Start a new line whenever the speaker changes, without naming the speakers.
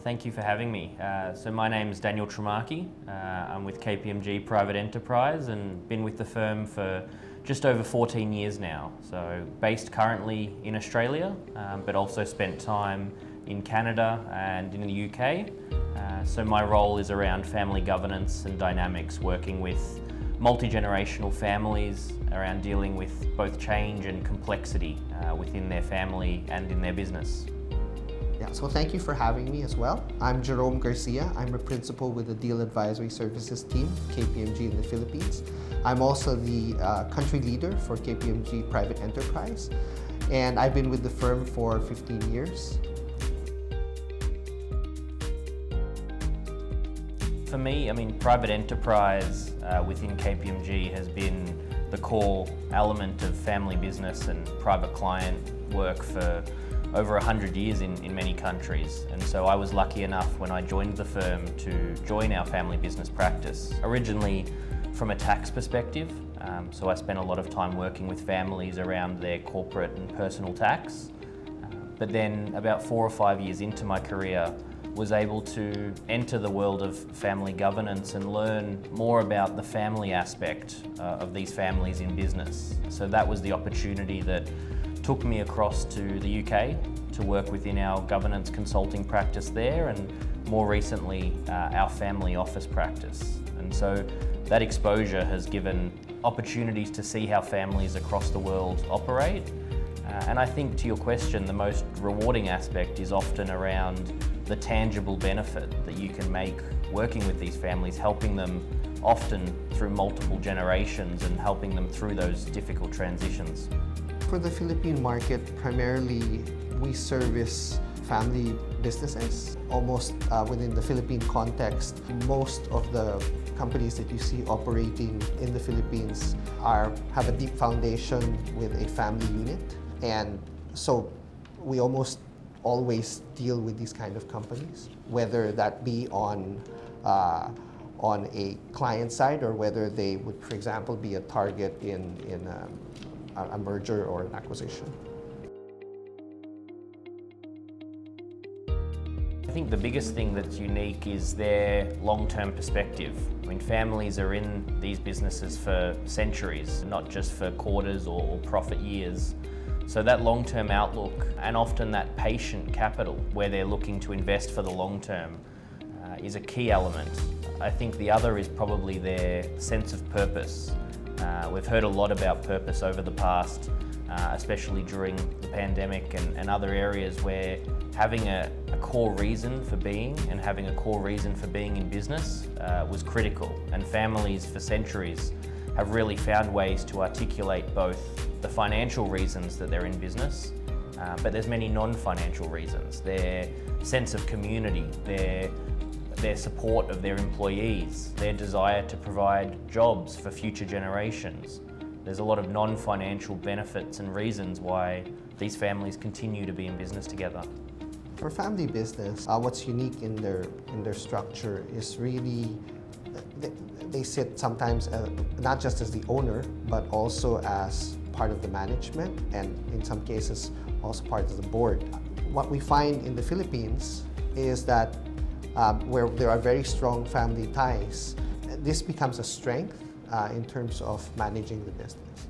Thank you for having me. So my name is Daniel Trimarchi. I'm with KPMG Private Enterprise and been with the firm for just over 14 years now. So based currently in Australia, but also spent time in Canada and in the UK. So my role is around family governance and dynamics, working with multi-generational families around dealing with both change and complexity within their family and in their business.
Yeah, so thank you for having me as well. I'm Jerome Garcia. I'm a principal with the Deal Advisory Services team, KPMG in the Philippines. I'm also the country leader for KPMG Private Enterprise, and I've been with the firm for 15 years.
For me, private enterprise within KPMG has been the core element of family business and private client work for over 100 years in many countries. And so I was lucky enough when I joined the firm to join our family business practice. Originally from a tax perspective, so I spent a lot of time working with families around their corporate and personal tax. But then about 4 or 5 years into my career, was able to enter the world of family governance and learn more about the family aspect of these families in business. So that was the opportunity that took me across to the UK to work within our governance consulting practice there, and more recently our family office practice. And so that exposure has given opportunities to see how families across the world operate. And I think, to your question, the most rewarding aspect is often around the tangible benefit that you can make working with these families, helping them often through multiple generations and helping them through those difficult transitions.
For the Philippine market, primarily we service family businesses. Almost within the Philippine context, most of the companies that you see operating in the Philippines have a deep foundation with a family unit. And so we almost always deal with these kind of companies, whether that be on a client side or whether they would, for example, be a target in a merger or an acquisition.
I think the biggest thing that's unique is their long-term perspective. Families are in these businesses for centuries, not just for quarters or profit years. So that long-term outlook, and often that patient capital where they're looking to invest for the long term, is a key element. I think the other is probably their sense of purpose. We've heard a lot about purpose over the past, especially during the pandemic and other areas where having a core reason for being and having a core reason for being in business was critical. And families for centuries have really found ways to articulate both the financial reasons that they're in business, but there's many non-financial reasons. Their sense of community, their support of their employees, their desire to provide jobs for future generations. There's a lot of non-financial benefits and reasons why these families continue to be in business together.
For family business, what's unique in their structure is really they sit sometimes not just as the owner, but also as part of the management, and in some cases also part of the board. What we find in the Philippines is that where there are very strong family ties, this becomes a strength in terms of managing the business.